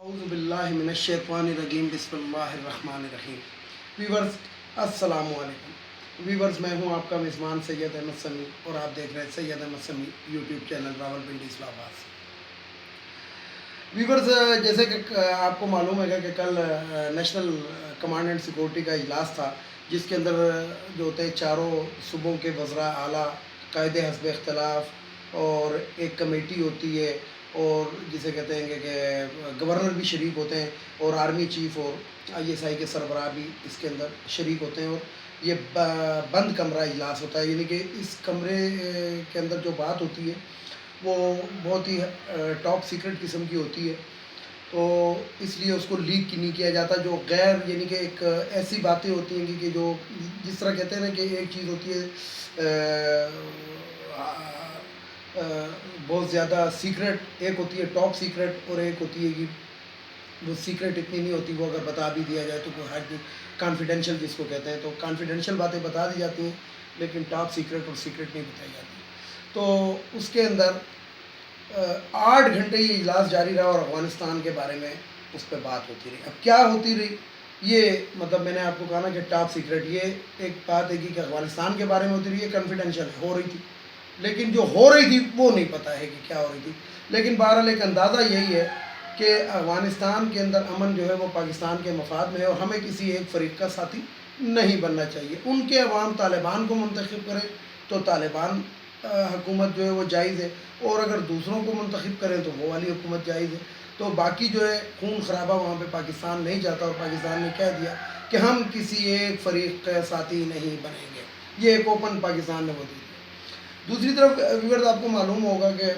اعوذ باللہ من الشیطان الرجیم بسم اللہ الرحمن الرحیم۔ ویورز السلام علیکم۔ ویورز میں ہوں آپ کا میزبان سید احمد سمیع اور آپ دیکھ رہے ہیں سید احمد سمیع یوٹیوب چینل راولپنڈی اسلام آباد سے۔ ویورز جیسے کہ آپ کو معلوم ہے کہ کل نیشنل کمانڈ اینڈ سیکورٹی کا اجلاس تھا، جس کے اندر جو ہوتے ہیں چاروں صوبوں کے وزراء اعلیٰ، قائد حزب اختلاف اور ایک کمیٹی ہوتی ہے اور جسے کہتے ہیں کہ گورنر بھی شریک ہوتے ہیں اور آرمی چیف اور آئی ایس آئی کے سربراہ بھی اس کے اندر شریک ہوتے ہیں، اور یہ بند کمرہ اجلاس ہوتا ہے، یعنی کہ اس کمرے کے اندر جو بات ہوتی ہے وہ بہت ہی ٹاپ سیکرٹ قسم کی ہوتی ہے، تو اس لیے اس کو لیک نہیں کیا جاتا۔ جو غیر یعنی کہ ایک ایسی باتیں ہوتی ہیں کہ جو جس طرح کہتے ہیں نا کہ ایک چیز ہوتی ہے بہت زیادہ سیکرٹ، ایک ہوتی ہے ٹاپ سیکرٹ اور ایک ہوتی ہے کہ وہ سیکرٹ اتنی نہیں ہوتی، وہ اگر بتا بھی دیا جائے تو کوئی حد نہیں، کانفیڈینشیل جس کو کہتے ہیں، تو کانفیڈینشیل باتیں بتا دی جاتی ہیں لیکن ٹاپ سیکرٹ اور سیکرٹ نہیں بتائی جاتی۔ تو اس کے اندر 8 گھنٹے یہ اجلاس جاری رہا اور افغانستان کے بارے میں اس پہ بات ہوتی رہی۔ اب کیا ہوتی رہی یہ مطلب میں نے آپ کو کہا نا کہ ٹاپ سیکرٹ، یہ ایک بات ہے کہ افغانستان کے بارے میں ہوتی رہی ہے، کانفیڈینشیل ہو رہی تھی، لیکن جو ہو رہی تھی وہ نہیں پتہ ہے کہ کیا ہو رہی تھی۔ لیکن بہرحال ایک اندازہ یہی ہے کہ افغانستان کے اندر امن جو ہے وہ پاکستان کے مفاد میں ہے اور ہمیں کسی ایک فریق کا ساتھی نہیں بننا چاہیے۔ ان کے عوام طالبان کو منتخب کریں تو طالبان حکومت جو ہے وہ جائز ہے، اور اگر دوسروں کو منتخب کریں تو وہ والی حکومت جائز ہے۔ تو باقی جو ہے خون خرابہ وہاں پہ پاکستان نہیں جاتا، اور پاکستان نے کہہ دیا کہ ہم کسی ایک فریق کا ساتھی نہیں بنیں گے، یہ ایک اوپن پاکستان نے وہ دی۔ دوسری طرف ویورز آپ کو معلوم ہوگا کہ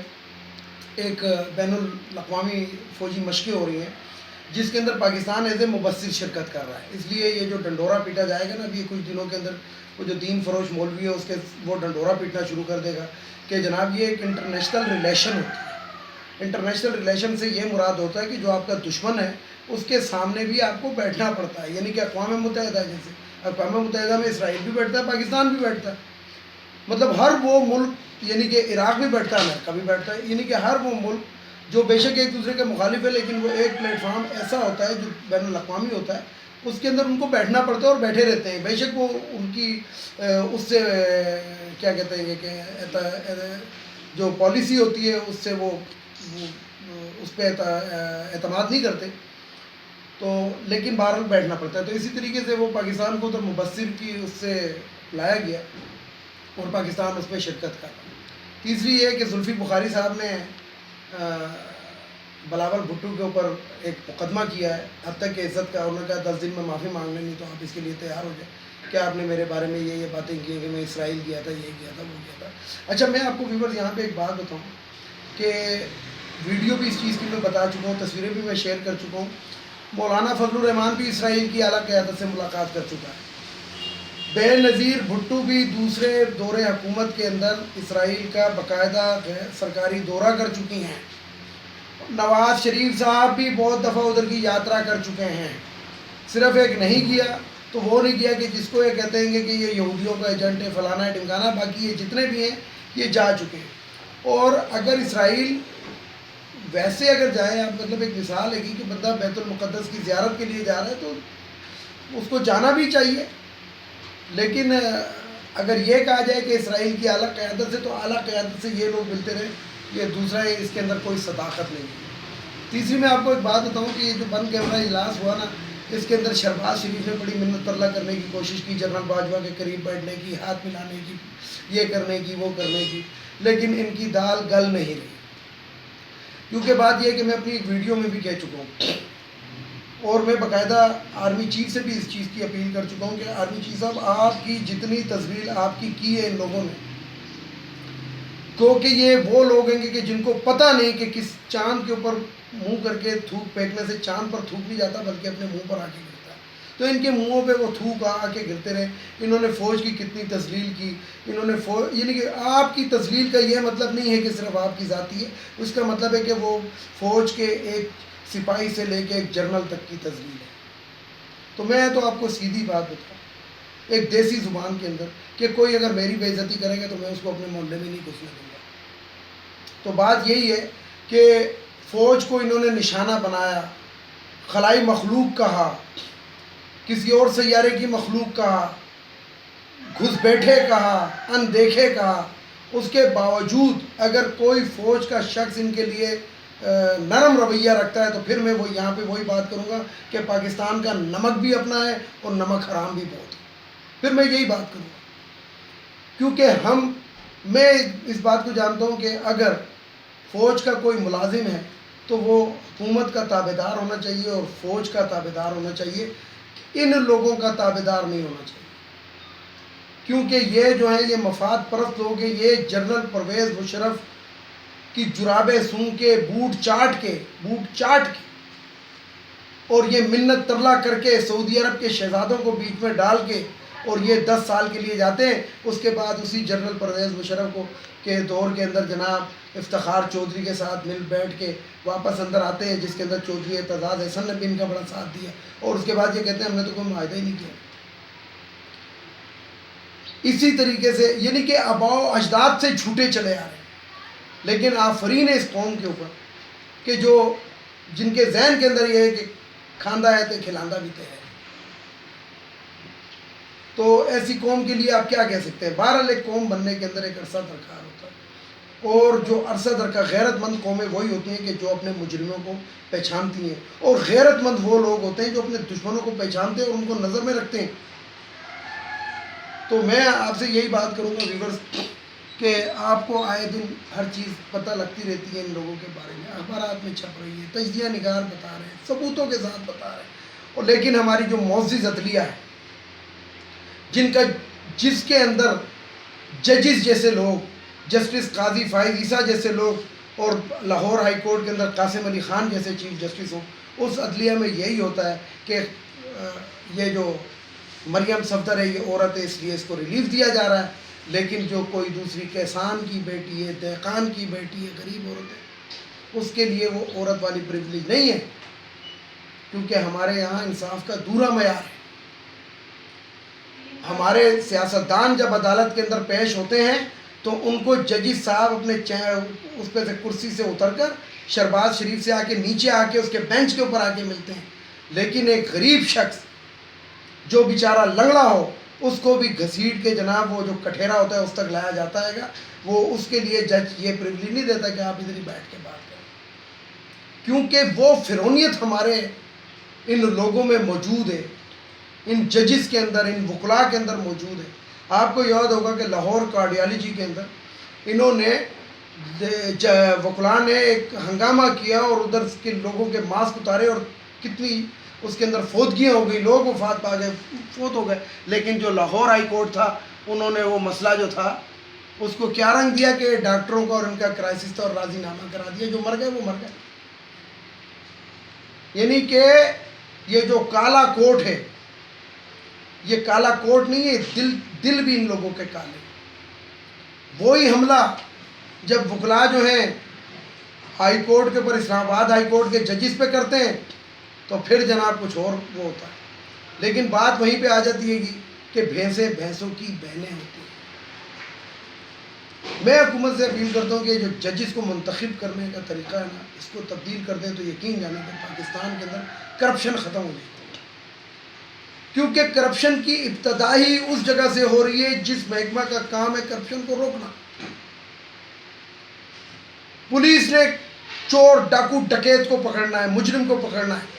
ایک بین الاقوامی فوجی مشقیں ہو رہی ہیں جس کے اندر پاکستان ایز اے مبصر شرکت کر رہا ہے، اس لیے یہ جو ڈنڈورا پیٹا جائے گا نا ابھی کچھ دنوں کے اندر، وہ جو دین فروش مولوی ہے اس کے وہ ڈنڈورا پیٹنا شروع کر دے گا کہ جناب یہ ایک انٹرنیشنل ریلیشن ہوتی ہے۔ انٹرنیشنل ریلیشن سے یہ مراد ہوتا ہے کہ جو آپ کا دشمن ہے اس کے سامنے بھی آپ کو بیٹھنا پڑتا ہے، یعنی کہ اقوام متحدہ، جیسے اقوام متحدہ میں اسرائیل بھی بیٹھتا ہے، پاکستان بھی بیٹھتا ہے، مطلب ہر وہ ملک، یعنی کہ عراق بھی بیٹھتا ہے، امریکہ بھی بیٹھتا ہے، یعنی کہ ہر وہ ملک جو بے شک ایک دوسرے کے مخالف ہے لیکن وہ ایک پلیٹ فارم ایسا ہوتا ہے جو بین الاقوامی ہوتا ہے، اس کے اندر ان کو بیٹھنا پڑتا ہے اور بیٹھے رہتے ہیں، بے شک وہ ان کی اس سے کیا کہتے ہیں کہ جو پالیسی ہوتی ہے اس سے وہ اس پہ اعتماد نہیں کرتے، تو لیکن بہرحال بیٹھنا پڑتا ہے۔ تو اسی طریقے سے وہ پاکستان کو ادھر مبصر کی اس سے لایا گیا اور پاکستان اس پہ شرکت کر رہا ہے۔ تیسری یہ ہے کہ زلفی بخاری صاحب نے بلاول بھٹو کے اوپر ایک مقدمہ کیا ہے، حد تک کہ عزت کا، انہوں نے کہا 10 دن میں معافی مانگ لیں، نہیں تو آپ اس کے لیے تیار ہو جائیں کہ آپ نے میرے بارے میں یہ باتیں کی کہ میں اسرائیل گیا تھا، یہ گیا تھا، وہ گیا تھا۔ اچھا میں آپ کو ویورز یہاں پہ ایک بات بتاؤں کہ ویڈیو بھی اس چیز کی میں بتا چکا ہوں، تصویریں بھی میں شیئر کر چکا ہوں، مولانا فضل الرحمان بھی اسرائیل کی اعلیٰ قیادت سے ملاقات کر چکا ہے، بے نظیر بھٹو بھی دوسرے دور حکومت کے اندر اسرائیل کا باقاعدہ سرکاری دورہ کر چکی ہیں، نواز شریف صاحب بھی بہت دفعہ ادھر کی یاترا کر چکے ہیں، صرف ایک نہیں کیا تو وہ نہیں کیا کہ جس کو یہ کہتے ہیں کہ یہ یہودیوں کا ایجنٹ ہے، فلانا ہے، ٹمکانا، باقی یہ جتنے بھی ہیں یہ جا چکے ہیں۔ اور اگر اسرائیل ویسے اگر جائے، اب مطلب ایک مثال ہے کہ بندہ بیت المقدس کی زیارت کے لیے جا رہا ہے تو اس کو جانا بھی چاہیے، لیکن اگر یہ کہا جائے کہ اسرائیل کی اعلیٰ قیادت سے، تو اعلیٰ قیادت سے یہ لوگ ملتے رہے، یہ دوسرا ہے، اس کے اندر کوئی صداقت نہیں ہے۔ تیسری میں آپ کو ایک بات بتاؤں کہ یہ جو بند کیمرہ اجلاس ہوا نا، اس کے اندر شہباز شریف نے بڑی منت ترلا کرنے کی کوشش کی، جنرل باجوہ کے قریب بیٹھنے کی، ہاتھ ملانے کی، یہ کرنے کی، وہ کرنے کی، لیکن ان کی دال گل نہیں رہی، کیونکہ بات یہ ہے کہ میں اپنی ایک ویڈیو میں بھی کہہ چکا ہوں اور میں باقاعدہ آرمی چیف سے بھی اس چیز کی اپیل کر چکا ہوں کہ آرمی چیف صاحب آپ کی جتنی تزویل آپ کی ہے ان لوگوں نے، کیونکہ یہ وہ لوگ ہیں کہ جن کو پتہ نہیں کہ کس چاند کے اوپر منہ کر کے تھوک پھینکنے سے چاند پر تھوک نہیں جاتا بلکہ اپنے منہ پر آ کے گرتا ہے، تو ان کے منہوں پہ وہ تھوک آ کے گرتے رہے۔ انہوں نے فوج کی کتنی تذلیل کی، انہوں نے یعنی کہ آپ کی تذلیل کا یہ مطلب نہیں ہے کہ صرف آپ کی ذاتی ہے، اس کا مطلب ہے کہ وہ فوج کے ایک سپاہی سے لے کے ایک جنرل تک کی تذلیل ہے۔ تو میں تو آپ کو سیدھی بات بتاؤں ایک دیسی زبان کے اندر کہ کوئی اگر میری بے عزتی کرے گا تو میں اس کو اپنے محلے میں نہیں گھسنے دوں گا۔ تو بات یہی ہے کہ فوج کو انہوں نے نشانہ بنایا، خلائی مخلوق کہا، کسی اور سیارے کی مخلوق کہا، گھس بیٹھے کہا، ان دیکھے کہا، اس کے باوجود اگر کوئی فوج کا شخص ان کے لیے نرم رویہ رکھتا ہے تو پھر میں وہ یہاں پہ وہی بات کروں گا کہ پاکستان کا نمک بھی اپنا ہے اور نمک حرام بھی بہت ہے، پھر میں یہی بات کروں گا، کیونکہ میں اس بات کو جانتا ہوں کہ اگر فوج کا کوئی ملازم ہے تو وہ حکومت کا تابعدار ہونا چاہیے اور فوج کا تابعدار ہونا چاہیے، ان لوگوں کا تابعدار نہیں ہونا چاہیے، کیونکہ یہ جو ہیں یہ مفاد پرست لوگ ہیں، یہ جنرل پرویز مشرف کی جرابیں سون کے بوٹ چاٹ کے اور یہ منت ترلا کر کے سعودی عرب کے شہزادوں کو بیچ میں ڈال کے اور یہ 10 سال کے لیے جاتے ہیں، اس کے بعد اسی جنرل پرویز مشرف کے دور کے اندر جناب افتخار چودھری کے ساتھ مل بیٹھ کے واپس اندر آتے ہیں، جس کے اندر چودھری اعتزاز احسن نے بھی ان کا بڑا ساتھ دیا، اور اس کے بعد یہ کہتے ہیں ہم نے تو کوئی معاہدہ ہی نہیں کیا۔ اسی طریقے سے یعنی کہ آباء و اجداد سے چھوٹے چلے آ رہے ہیں، لیکن آفرین ہے اس قوم کے اوپر کہ جن کے ذہن کے اندر یہ ہے کہ کھاندہ ہے تو کھلاندہ بھی ہے، تو ایسی قوم کے لیے آپ کیا کہہ سکتے ہیں؟ بہرحال ایک قوم بننے کے اندر ایک عرصہ درکار ہوتا ہے، اور جو عرصہ درکار غیرت مند قومیں وہی ہوتی ہیں کہ جو اپنے مجرموں کو پہچانتی ہیں، اور غیرت مند وہ لوگ ہوتے ہیں جو اپنے دشمنوں کو پہچانتے ہیں اور ان کو نظر میں رکھتے ہیں۔ تو میں آپ سے یہی بات کروں گا ویورز کہ آپ کو آئے دن ہر چیز پتہ لگتی رہتی ہے ان لوگوں کے بارے میں، اخبارات میں چھپ رہی ہے، تجزیہ نگار بتا رہے ہیں، ثبوتوں کے ساتھ بتا رہے ہیں، اور لیکن ہماری جو معزز عدلیہ ہے جس کے اندر ججز جیسے لوگ، جسٹس قاضی فائز عیسیٰ جیسے لوگ، اور لاہور ہائی کورٹ کے اندر قاسم علی خان جیسے چیف جسٹس ہوں، اس عدلیہ میں یہی ہوتا ہے کہ یہ جو مریم صفدر ہے یہ عورت ہے اس لیے اس کو ریلیف دیا جا رہا ہے، لیکن جو کوئی دوسری کسان کی بیٹی ہے، دہقان کی بیٹی ہے، غریب عورت ہے، اس کے لیے وہ عورت والی پریویلیج نہیں ہے، کیونکہ ہمارے یہاں انصاف کا دورا معیار ہے۔ ہمارے سیاستدان جب عدالت کے اندر پیش ہوتے ہیں تو ان کو ججز صاحب اپنے اس پہ سے کرسی سے اتر کر شرباز شریف سے آ کے نیچے آ کے اس کے بینچ کے اوپر آ کے ملتے ہیں، لیکن ایک غریب شخص جو بیچارہ لنگڑا ہو اس کو بھی گھسیٹ کے جناب وہ جو کٹھیرا ہوتا ہے اس تک لایا جاتا ہے گا، وہ اس کے لیے جج یہ پریویلیج نہیں دیتا کہ آپ ادھر ہی بیٹھ کے بات کریں، کیونکہ وہ فرعونیت ہمارے ان لوگوں میں موجود ہے، ان ججز کے اندر، ان وکلاء کے اندر موجود ہے۔ آپ کو یاد ہوگا کہ لاہور کارڈیالوجی کے اندر انہوں نے وکلاء نے ایک ہنگامہ کیا اور ادھر کے لوگوں کے ماسک اتارے اور کتنی اس کے اندر فوتگیاں ہو گئی، لوگ وفات پا گئے، فوت ہو گئے، لیکن جو لاہور ہائی کورٹ تھا انہوں نے وہ مسئلہ جو تھا اس کو کیا رنگ دیا کہ ڈاکٹروں کا اور ان کا کرائسس تھا اور راضی نامہ کرا دیا، جو مر گئے وہ مر گئے۔ یعنی کہ یہ جو کالا کوٹ ہے یہ کالا کوٹ نہیں ہے، دل بھی ان لوگوں کے کالے۔ وہی حملہ جب وکلاء جو ہیں ہائی کورٹ کے اوپر، اسلام آباد ہائی کورٹ کے ججز پہ کرتے ہیں تو پھر جناب کچھ اور وہ ہوتا ہے، لیکن بات وہیں پہ آ جاتی ہے کہ بھینسیں بھینسوں کی بہنیں ہوتی ہیں۔ میں حکومت سے اپیل کرتا ہوں کہ جو ججز کو منتخب کرنے کا طریقہ ہے نا اس کو تبدیل کر دیں تو یقین جانے کہ پاکستان کے اندر کرپشن ختم ہو جائے، کیونکہ کرپشن کی ابتدا ہی اس جگہ سے ہو رہی ہے جس محکمہ کا کام ہے کرپشن کو روکنا۔ پولیس نے چور ڈاکو ڈکیت کو پکڑنا ہے، مجرم کو پکڑنا ہے،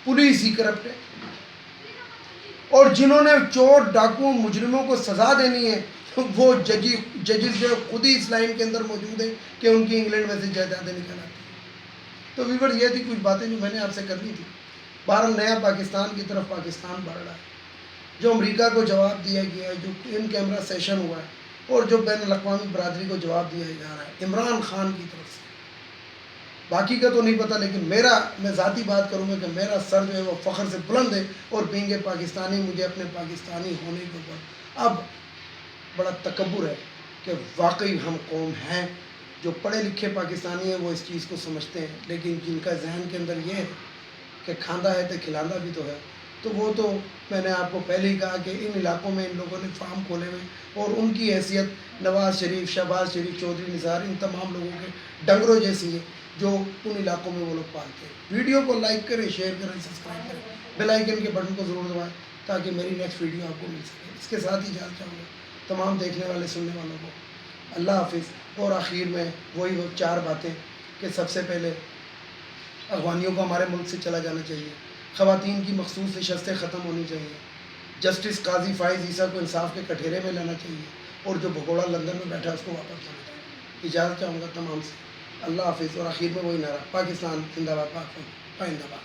پولیس ہی کرپٹ ہے، اور جنہوں نے چور ڈاکو مجرموں کو سزا دینی ہے وہ ججز جو خود ہی اس لائن کے اندر موجود ہیں کہ ان کی انگلینڈ میں سے جائیدادیں نکل آتی ہیں۔ تو ویور یہ تھی کچھ باتیں جو میں نے آپ سے کرنی تھی۔ بہرحال نیا پاکستان کی طرف پاکستان بڑھ رہا ہے، جو امریکہ کو جواب دیا گیا ہے، جو ان کیمرہ سیشن ہوا ہے اور جو بین الاقوامی برادری کو جواب دیا جا رہا ہے عمران خان کی طرف سے، باقی کا تو نہیں پتہ، لیکن میں ذاتی بات کروں گا کہ میرا سر جو ہے وہ فخر سے بلند ہے، اور بینگ پاکستانی مجھے اپنے پاکستانی ہونے کے اوپر اب بڑا تکبر ہے کہ واقعی ہم قوم ہیں۔ جو پڑھے لکھے پاکستانی ہیں وہ اس چیز کو سمجھتے ہیں، لیکن جن کا ذہن کے اندر یہ ہے کہ کھاندہ ہے تو کھلاندہ بھی تو ہے، تو وہ تو میں نے آپ کو پہلے ہی کہا کہ ان علاقوں میں ان لوگوں نے فارم کھولے ہوئے، اور ان کی حیثیت نواز شریف، شہباز شریف، چودھری نثار، ان تمام لوگوں کے ڈنگروں جیسی ہے جو ان علاقوں میں وہ لوگ پالتے ہیں۔ ویڈیو کو لائک کریں، شیئر کریں، سبسکرائب کریں، بیل آئیکن کے بٹن کو ضرور دبائیں تاکہ میری نیکسٹ ویڈیو آپ کو مل سکے۔ اس کے ساتھ ہی اجازت چاہوں گا تمام دیکھنے والے سننے والوں کو اللہ حافظ۔ اور آخر میں وہی وہ 4 باتیں کہ سب سے پہلے افغانیوں کو ہمارے ملک سے چلا جانا چاہیے، خواتین کی مخصوص نشستیں ختم ہونی چاہیے، جسٹس قاضی فائز عیسیٰ کو انصاف کے کٹہرے میں لانا چاہیے، اور جو بھگوڑا لندن میں بیٹھا ہے اس کو واپس لانا چاہیے۔ اجازت چاہوں گا تمام سے، اللہ حافظ۔ اور آخر میں وہی نعرہ، پاکستان زندہ باد، پاک فوج پائندہ باد۔